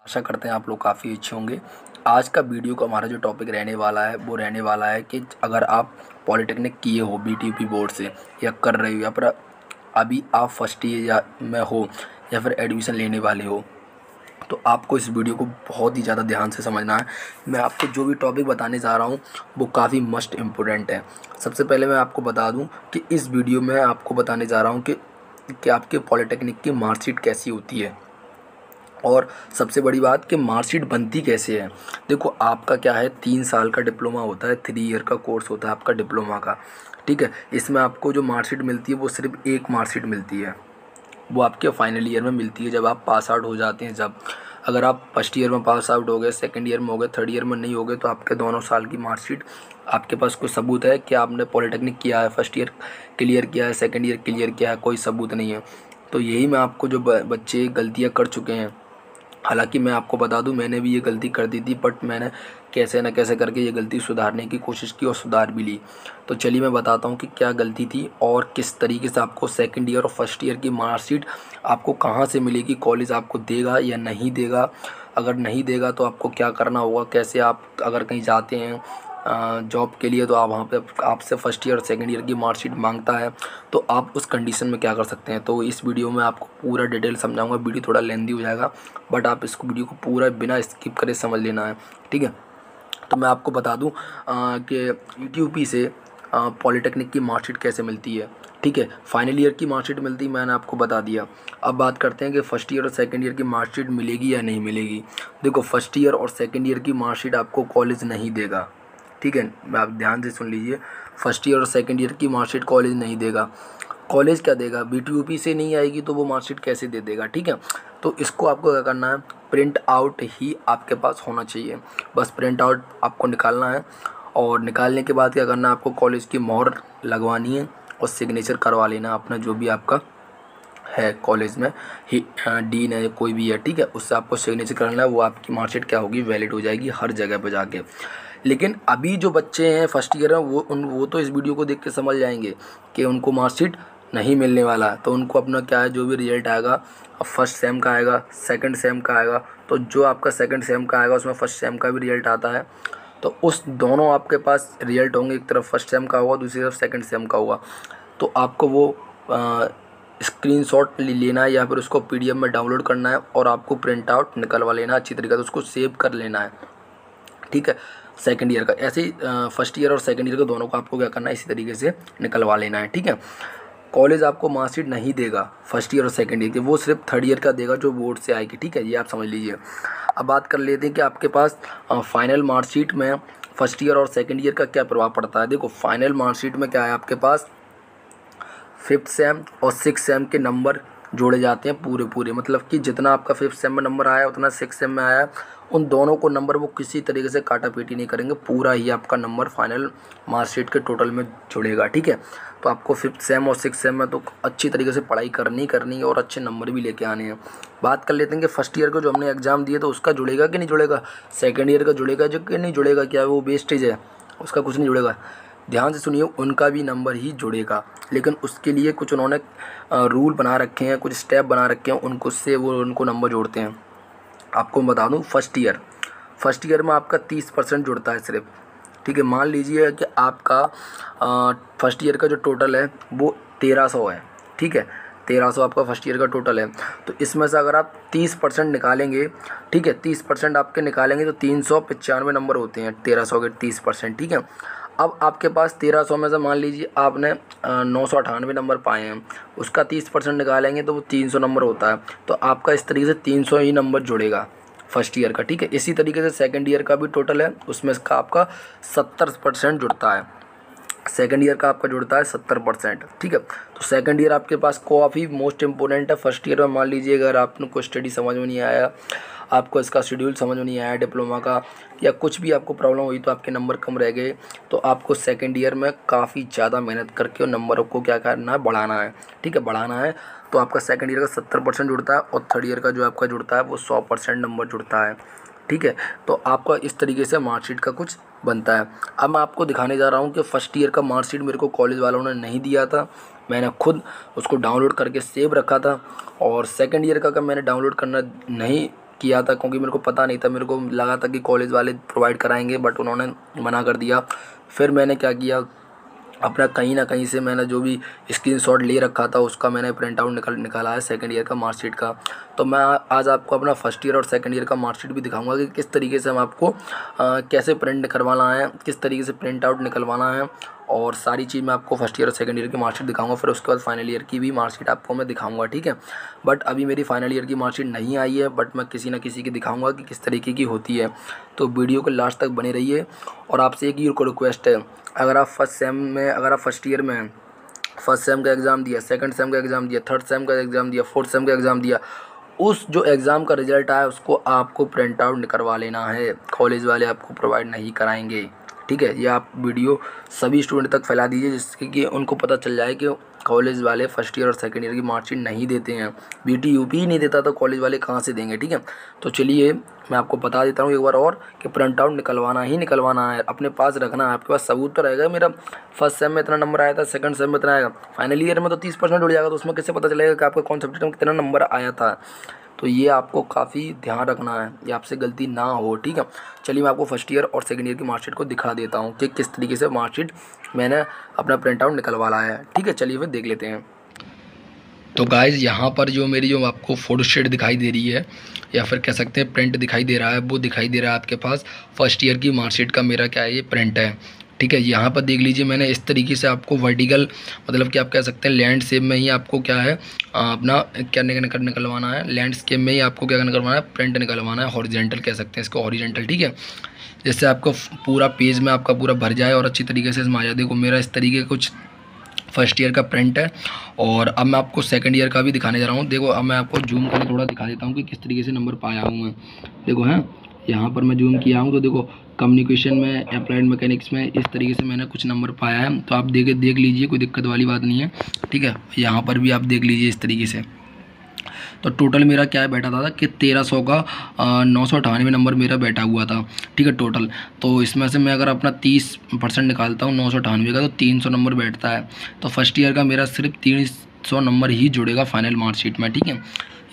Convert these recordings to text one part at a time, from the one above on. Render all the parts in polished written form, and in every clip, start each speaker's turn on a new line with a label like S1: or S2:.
S1: आशा करते हैं आप लोग काफ़ी अच्छे होंगे। आज का वीडियो का हमारा जो टॉपिक रहने वाला है वो रहने वाला है कि अगर आप पॉलिटेक्निक किए हो बीटीयूपी बोर्ड से या कर रहे हो या फिर अभी आप फर्स्ट ईयर या में हो या फिर एडमिशन लेने वाले हो, तो आपको इस वीडियो को बहुत ही ज़्यादा ध्यान से समझना है। मैं आपको जो भी टॉपिक बताने जा रहा हूँ वो काफ़ी मस्ट इम्पोर्टेंट है। सबसे पहले मैं आपको बता दूँ कि इस वीडियो में आपको बताने जा रहा हूँ कि आपके पॉलिटेक्निक की मार्कशीट कैसी होती है और सबसे बड़ी बात कि मार्कशीट बनती कैसे है। देखो, आपका क्या है, 3 साल का डिप्लोमा होता है, 3 ईयर का कोर्स होता है आपका डिप्लोमा का। ठीक है, इसमें आपको जो मार्कशीट मिलती है वो सिर्फ एक मार्कशीट मिलती है, वो आपके फाइनल ईयर में मिलती है जब आप पास आउट हो जाते हैं। जब अगर आप फर्स्ट ईयर में पास आउट हो गए, सेकंड ईयर में हो गए, थर्ड ईयर में नहीं हो गए, तो आपके दोनों साल की मार्कशीट, आपके पास कोई सबूत है कि आपने पॉलिटेक्निक किया है, फर्स्ट ईयर क्लियर किया है, सेकंड ईयर क्लियर किया है, कोई सबूत नहीं है। तो यही मैं आपको जो बच्चे गलतियाँ कर चुके हैं, हालांकि मैं आपको बता दूं मैंने भी ये गलती कर दी थी, बट मैंने कैसे न कैसे करके ये गलती सुधारने की कोशिश की और सुधार भी ली। तो चलिए मैं बताता हूँ कि क्या गलती थी और किस तरीके से आपको सेकंड ईयर और फर्स्ट ईयर की मार्कशीट आपको कहाँ से मिलेगी, कॉलेज आपको देगा या नहीं देगा। अगर नहीं देगा तो आपको क्या करना होगा, कैसे आप अगर कहीं जाते हैं जॉब के लिए, तो आप वहाँ पे आपसे फर्स्ट ईयर और सेकंड ईयर की मार्कशीट मांगता है, तो आप उस कंडीशन में क्या कर सकते हैं। तो इस वीडियो में आपको पूरा डिटेल समझाऊंगा। वीडियो थोड़ा लेंदी हो जाएगा, बट आप इसको वीडियो को पूरा बिना स्किप करे समझ लेना है, ठीक है। तो मैं आपको बता दूं कि यूट्यूब से पॉलिटेक्निक की मार्कशीट कैसे मिलती है। ठीक है, फाइनल ईयर की मार्कशीट मिलती है, मैंने आपको बता दिया। अब बात करते हैं कि फ़र्स्ट ईयर और सेकंड ईयर की मार्कशीट मिलेगी या नहीं मिलेगी। देखो, फर्स्ट ईयर और सेकंड ईयर की मार्कशीट आपको कॉलेज नहीं देगा, ठीक है। आप ध्यान से सुन लीजिए, फर्स्ट ईयर और सेकंड ईयर की मार्कशीट कॉलेज नहीं देगा। कॉलेज क्या देगा, बीटीयूपी से नहीं आएगी तो वो मार्कशीट कैसे दे देगा, ठीक है। तो इसको आपको क्या करना है, प्रिंट आउट ही आपके पास होना चाहिए। बस प्रिंट आउट आपको निकालना है और निकालने के बाद क्या करना है, आपको कॉलेज की मोहर लगवानी है और सिग्नेचर करवा लेना अपना, जो भी आपका है कॉलेज में ही डीन है कोई भी है, ठीक है, उससे आपको सिग्नेचर करना है। वो आपकी मार्कशीट क्या होगी, वैलिड हो जाएगी हर जगह पे जाके। लेकिन अभी जो बच्चे हैं फर्स्ट ईयर में, वो तो इस वीडियो को देख के समझ जाएंगे कि उनको मार्कशीट नहीं मिलने वाला है। तो उनको अपना क्या है, जो भी रिजल्ट आएगा, अब फर्स्ट सेम का आएगा, सेकंड सेम का आएगा, तो जो आपका सेकंड सेम का आएगा उसमें फर्स्ट सेम का भी रिजल्ट आता है। तो उस दोनों आपके पास रिजल्ट होंगे, एक तरफ फर्स्ट सेम का होगा, दूसरी तरफ सेकंड सेम का होगा। तो आपको वो स्क्रीनशॉट लेना है या फिर उसको पीडीएफ में डाउनलोड करना है और आपको प्रिंट आउट निकलवा लेना है अच्छी तरीके से, उसको सेव कर लेना है, ठीक है। सेकंड ईयर का ऐसे ही फर्स्ट ईयर और सेकंड ईयर का दोनों को आपको क्या करना है, इसी तरीके से निकलवा लेना है, ठीक है। कॉलेज आपको मार्कशीट नहीं देगा फर्स्ट ईयर और सेकंड ईयर की, वो सिर्फ थर्ड ईयर का देगा जो बोर्ड से आएगी, ठीक है, ये आप समझ लीजिए। अब बात कर लेते हैं कि आपके पास फाइनल मार्कशीट में फर्स्ट ईयर और सेकंड ईयर का क्या प्रभाव पड़ता है। देखो, फाइनल मार्कशीट में क्या है, आपके पास फिफ्थ सेम और सिक्स सेम के नंबर जोड़े जाते हैं पूरे, मतलब कि जितना आपका फिफ्थ सेम में नंबर आया उतना सिक्स सेम में आया, उन दोनों को नंबर वो किसी तरीके से काटा पीटी नहीं करेंगे, पूरा ही आपका नंबर फाइनल मार्कशीट के टोटल में जुड़ेगा, ठीक है। तो आपको फिफ्थ सेम और सिक्स सेम में तो अच्छी तरीके से पढ़ाई करनी है और अच्छे नंबर भी लेके आने हैं। बात कर लेते हैं कि फर्स्ट ईयर का जो हमने एग्ज़ाम दिए तो उसका जुड़ेगा कि नहीं जुड़ेगा, सेकेंड ईयर का जुड़ेगा जो कि नहीं जुड़ेगा, क्या वो वेस्टेज है, उसका कुछ नहीं जुड़ेगा। ध्यान से सुनिए, उनका भी नंबर ही जुड़ेगा, लेकिन उसके लिए कुछ उन्होंने रूल बना रखे हैं, कुछ स्टेप बना रखे हैं, उनको नंबर जोड़ते हैं। आपको मैं बता दूं, फर्स्ट ईयर में आपका 30% जुड़ता है सिर्फ, ठीक है। मान लीजिए कि आपका फर्स्ट ईयर का जो टोटल है वो 1300 है, ठीक है, 1300 आपका फर्स्ट ईयर का टोटल है। तो इसमें से अगर आप 30% निकालेंगे, ठीक है, 30% आपके निकालेंगे तो 395 नंबर होते हैं 1300 के 30%, ठीक है। अब आपके पास 1300 में से मान लीजिए आपने 998 नंबर पाए हैं, उसका 30% निकालेंगे तो वो 300 नंबर होता है। तो आपका इस तरीके से 300 ही नंबर जुड़ेगा फर्स्ट ईयर का, ठीक है। इसी तरीके से सेकंड ईयर का भी टोटल है, उसमें इसका आपका 70% जुड़ता है, सेकंड ईयर का आपका जुड़ता है 70%, ठीक है। तो सेकंड ईयर आपके पास काफ़ी मोस्ट इंपॉर्टेंट है। फर्स्ट ईयर में मान लीजिए अगर आपने कोई स्टडी समझ में नहीं आया, आपको इसका शेड्यूल समझ में नहीं आया डिप्लोमा का, या कुछ भी आपको प्रॉब्लम हुई तो आपके नंबर कम रह गए, तो आपको सेकंड ईयर में काफ़ी ज़्यादा मेहनत करके और नंबरों को क्या करना है, बढ़ाना है, ठीक है, बढ़ाना है। तो आपका सेकंड ईयर का 70% जुड़ता है और थर्ड ईयर का जो आपका जुड़ता है वो 100% नंबर जुड़ता है, ठीक है। तो आपका इस तरीके से मार्कशीट का कुछ बनता है। अब मैं आपको दिखाने जा रहा हूँ कि फर्स्ट ईयर का मार्कशीट मेरे को कॉलेज वालों ने नहीं दिया था, मैंने खुद उसको डाउनलोड करके सेव रखा था। और सेकंड ईयर का मैंने डाउनलोड करना नहीं किया था, क्योंकि मेरे को पता नहीं था, मेरे को लगा था कि कॉलेज वाले प्रोवाइड कराएंगे, बट उन्होंने मना कर दिया। फिर मैंने क्या किया, अपना कहीं ना कहीं से मैंने जो भी स्क्रीनशॉट ले रखा था उसका मैंने प्रिंट आउट निकाला है सेकंड ईयर का मार्कशीट का। तो मैं आज आपको अपना फर्स्ट ईयर और सेकंड ईयर का मार्कशीट भी दिखाऊंगा कि किस तरीके से हम आपको कैसे प्रिंट करवाना है, किस तरीके से प्रिंट आउट निकलवाना है, और सारी चीज़ मैं आपको फर्स्ट ईयर और सेकंड ईयर की मार्कशीट दिखाऊंगा। फिर उसके बाद फाइनल ईयर की भी मार्कशीट आपको मैं दिखाऊंगा, ठीक है। बट अभी मेरी फाइनल ईयर की मार्कशीट नहीं आई है, बट मैं किसी न किसी की दिखाऊंगा कि किस तरीके की होती है। तो वीडियो को लास्ट तक बने रहिए। और आपसे एक ही रिक्वेस्ट है, अगर आप फर्स्ट ईयर में हैं, फर्स्ट सेम का एग्ज़ाम दिया, सेकंड सेम का एग्ज़ाम दिया, थर्ड सेम का एग्ज़ाम दिया, फोर्थ सेम का एग्ज़ाम दिया, उस जो एग्ज़ाम का रिजल्ट आया उसको आपको प्रिंट आउट निकलवा लेना है। कॉलेज वाले आपको प्रोवाइड नहीं कराएंगे, ठीक है। ये आप वीडियो सभी स्टूडेंट तक फैला दीजिए, जिससे कि उनको पता चल जाए कि कॉलेज वाले फर्स्ट ईयर और सेकंड ईयर की मार्कशीट नहीं देते हैं। बीटी यूपी ही नहीं देता तो कॉलेज वाले कहाँ से देंगे, ठीक है। तो चलिए मैं आपको बता देता हूँ एक बार और कि प्रिंट आउट निकलवाना ही निकलवाना है, अपने पास रखना है। आपके पास सबूत तो रहेगा, मेरा फर्स्ट सेम में इतना नंबर आया था, सेकंड सेम में इतना आएगा, फाइनल ईयर में तो 30% उड़ जाएगा, तो उसमें कैसे पता चलेगा कि आपका कौन सब्जेक्ट में कितना नंबर आया था। तो ये आपको काफ़ी ध्यान रखना है, ये आपसे गलती ना हो, ठीक है। चलिए मैं आपको फर्स्ट ईयर और सेकंड ईयर की मार्कशीट को दिखा देता हूँ कि किस तरीके से मार्कशीट मैंने अपना प्रिंट आउट निकलवा लाया है, ठीक है। चलिए फिर देख लेते हैं। तो गाइज़ यहाँ पर जो मेरी जो आपको फोटोस्टेट दिखाई दे रही है, या फिर कह सकते हैं प्रिंट दिखाई दे रहा है, वो दिखाई दे रहा है आपके पास फर्स्ट ईयर की मार्कशीट का मेरा क्या है, ये प्रिंट है, ठीक है। यहाँ पर देख लीजिए, मैंने इस तरीके से आपको वर्टिकल, मतलब कि आप कह सकते हैं लैंडस्केप में ही आपको क्या है अपना क्या निकलवाना है, लैंडस्केप में ही आपको क्या निकलवाना है, प्रिंट निकलवाना है, हॉरिजेंटल कह सकते हैं इसको, हॉरिजेंटल, ठीक है। जिससे आपको पूरा पेज में आपका पूरा भर जाए और अच्छी तरीके से इसमें आ जाए। देखो मेरा इस तरीके का कुछ फर्स्ट ईयर का प्रिंट है। और अब मैं आपको सेकंड ईयर का भी दिखाने जा रहा हूँ। देखो अब मैं आपको जूम करके थोड़ा दिखा देता हूँ कि किस तरीके से नंबर पाया हूँ मैं। देखो है, यहाँ पर मैं जूम किया हूँ तो देखो कम्युनिकेशन में, अप्लाइड मैकेनिक्स में इस तरीके से मैंने कुछ नंबर पाया है। तो आप देख लीजिए, कोई दिक्कत वाली बात नहीं है, ठीक है। यहाँ पर भी आप देख लीजिए इस तरीके से। तो टोटल मेरा क्या है बैठा था कि 1300 का 998 नंबर मेरा बैठा हुआ था, ठीक है टोटल। तो इसमें से मैं अगर अपना 30% निकालता हूँ 998 का, तो 300 नंबर बैठता है। तो फर्स्ट ईयर का मेरा सिर्फ 300 नंबर ही जुड़ेगा फाइनल मार्कशीट में, ठीक है।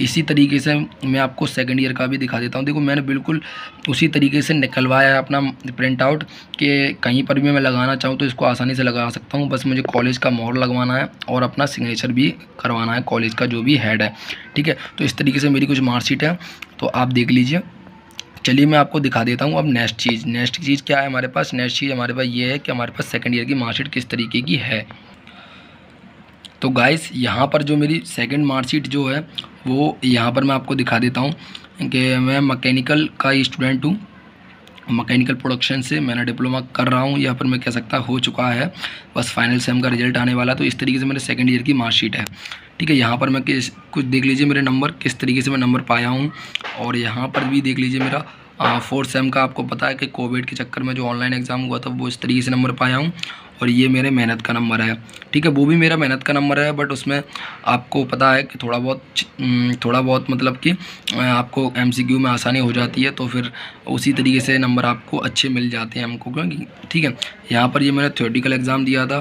S1: इसी तरीके से मैं आपको सेकंड ईयर का भी दिखा देता हूँ। देखो मैंने बिल्कुल उसी तरीके से निकलवाया है अपना प्रिंट आउट, कि कहीं पर भी मैं लगाना चाहूँ तो इसको आसानी से लगा सकता हूँ। बस मुझे कॉलेज का मोहर लगवाना है और अपना सिग्नेचर भी करवाना है कॉलेज का जो भी हेड है, ठीक है। तो इस तरीके से मेरी कुछ मार्कशीट है, तो आप देख लीजिए। चलिए मैं आपको दिखा देता हूँ अब नेक्स्ट चीज़ क्या है हमारे पास। नेक्स्ट चीज़ हमारे पास ये है कि हमारे पास सेकंड ईयर की मार्कशीट किस तरीके की है। तो गाइस यहाँ पर जो मेरी सेकंड मार्कशीट जो है वो यहाँ पर मैं आपको दिखा देता हूँ कि मैं मैकेनिकल का स्टूडेंट हूँ। मैकेनिकल प्रोडक्शन से मैंने डिप्लोमा कर रहा हूँ, यहाँ पर मैं कह सकता हो चुका है, बस फाइनल सेम का रिजल्ट आने वाला। तो इस तरीके से मेरे सेकंड ईयर की मार्कशीट है, ठीक है। यहाँ पर मैं कुछ देख लीजिए मेरे नंबर, किस तरीके से मैं नंबर पाया हूँ। और यहाँ पर भी देख लीजिए मेरा फोर्थ सेम का, आपको पता है कि कोविड के चक्कर में जो ऑनलाइन एग्ज़ाम हुआ था वो इस तरीके से नंबर पाया हूँ। और ये मेरे मेहनत का नंबर है, ठीक है, वो भी मेरा मेहनत का नंबर है। बट उसमें आपको पता है कि थोड़ा बहुत मतलब कि आपको एमसीक्यू में आसानी हो जाती है, तो फिर उसी तरीके से नंबर आपको अच्छे मिल जाते हैं हमको, क्योंकि ठीक है। यहाँ पर ये मैंने थ्योरेटिकल एग्ज़ाम दिया था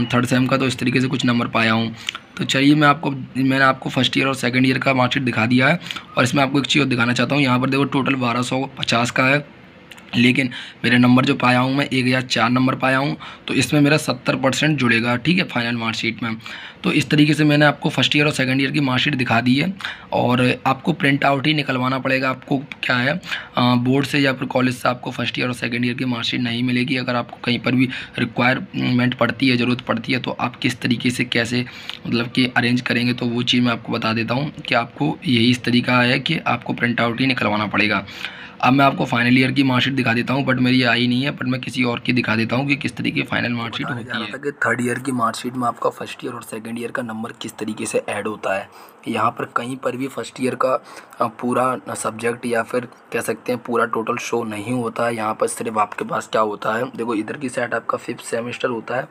S1: थर्ड सेम का, तो इस तरीके से कुछ नंबर पाया हूँ। तो चलिए मैंने आपको फर्स्ट ईयर और सेकंड ईयर का मार्कशीट दिखा दिया है। और इसमें आपको एक चीज़ और दिखाना चाहता हूँ। यहाँ पर देखो टोटल 1250 का है, लेकिन मेरे नंबर जो पाया हूँ मैं 1004 नंबर पाया हूँ। तो इसमें मेरा 70% जुड़ेगा, ठीक है, फाइनल मार्कशीट में। तो इस तरीके से मैंने आपको फर्स्ट ईयर और सेकंड ईयर की मार्कशीट दिखा दी है। और आपको प्रिंट आउट ही निकलवाना पड़ेगा। आपको क्या है बोर्ड से या फिर कॉलेज से आपको फर्स्ट ईयर और सेकंड ईयर की मार्कशीट नहीं मिलेगी। अगर आपको कहीं पर भी रिक्वायरमेंट पड़ती है, ज़रूरत पड़ती है, तो आप किस तरीके से कैसे मतलब कि अरेंज करेंगे, तो वो चीज़ मैं आपको बता देता हूँ कि आपको यही इस तरीका है कि आपको प्रिंट आउट ही निकलवाना पड़ेगा। अब मैं आपको फाइनल ईयर की मार्कशीट दिखा देता हूँ, बट मेरी आई नहीं है, बट मैं किसी और की दिखा देता हूँ कि किस तरीके की फाइनल मार्कशीट होती है। कि थर्ड ईयर की मार्कशीट में आपका फर्स्ट ईयर और सेकंड ईयर का नंबर किस तरीके से ऐड होता है। यहाँ पर कहीं पर भी फर्स्ट ईयर का पूरा सब्जेक्ट या फिर कह सकते हैं पूरा टोटल शो नहीं होता है। यहाँ पर सिर्फ आपके पास क्या होता है, देखो इधर की साइड आपका 5th सेमेस्टर होता है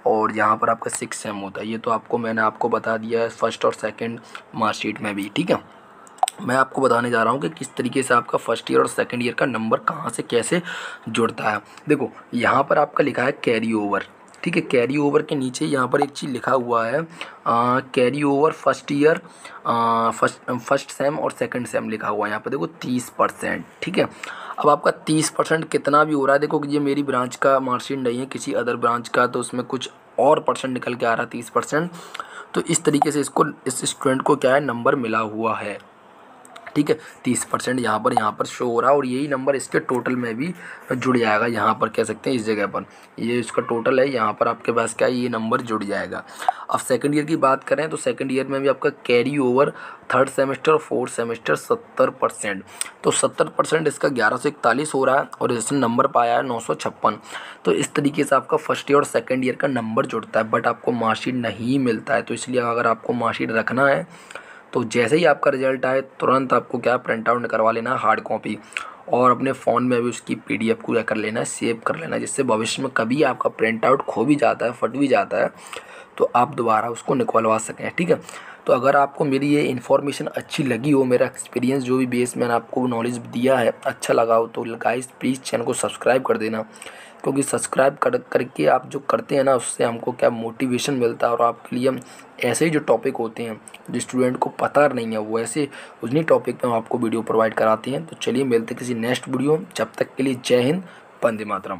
S1: और यहाँ पर आपका 6th सेम होता है। ये तो मैंने आपको बता दिया है फर्स्ट और सेकेंड मार्कशीट में भी, ठीक है। मैं आपको बताने जा रहा हूँ कि किस तरीके से आपका फर्स्ट ईयर और सेकंड ईयर का नंबर कहाँ से कैसे जुड़ता है। देखो यहाँ पर आपका लिखा है कैरी ओवर, ठीक है। कैरी ओवर के नीचे यहाँ पर एक चीज़ लिखा हुआ है, carry over first year, first sem और सेकंड सेम लिखा हुआ है यहाँ पर देखो 30%। ठीक है। अब आपका 30% कितना भी हो रहा है, देखो कि ये मेरी ब्रांच का मार्कशीट नहीं है, किसी अदर ब्रांच का, तो उसमें कुछ और परसेंट निकल के आ रहा है 30%। तो इस तरीके से इसको, इस स्टूडेंट को क्या है, नंबर मिला हुआ है। ठीक है। 30% यहाँ पर शो हो रहा है और यही नंबर इसके टोटल में भी जुड़ जाएगा। यहाँ पर कह सकते हैं इस जगह पर ये इसका टोटल है, यहाँ पर आपके पास क्या है, ये नंबर जुड़ जाएगा। अब सेकंड ईयर की बात करें तो सेकंड ईयर में भी आपका कैरी ओवर थर्ड सेमेस्टर और फोर्थ सेमेस्टर 70%, तो 70% इसका 1141 हो रहा है और इसने नंबर पाया है 956। तो इस तरीके से आपका फर्स्ट ईयर और सेकेंड ईयर का नंबर जुड़ता है, बट आपको मार्कशीट नहीं मिलता है। तो इसलिए अगर आपको मार्कशीट रखना है तो जैसे ही आपका रिजल्ट आए तुरंत आपको क्या प्रिंट आउट करवा लेना है हार्ड कॉपी, और अपने फ़ोन में भी उसकी PDF को क्या कर लेना है, सेव कर लेना है, जिससे भविष्य में कभी आपका प्रिंट आउट खो भी जाता है, फट भी जाता है, तो आप दोबारा उसको निकलवा सकें। ठीक है। तो अगर आपको मेरी ये इन्फॉर्मेशन अच्छी लगी हो, मेरा एक्सपीरियंस जो भी बेस मैंने आपको नॉलेज दिया है अच्छा लगा हो, तो गाइस प्लीज़ चैनल को सब्सक्राइब कर देना, क्योंकि सब्सक्राइब करके आप जो करते हैं ना, उससे हमको क्या मोटिवेशन मिलता है, और आपके लिए हम ऐसे ही जो टॉपिक होते हैं जो स्टूडेंट को पता नहीं है, वो ऐसे उन्हीं टॉपिक पे हम आपको वीडियो प्रोवाइड कराते हैं। तो चलिए मिलते हैं किसी नेक्स्ट वीडियो, जब तक के लिए जय हिंद, वंदे मातरम।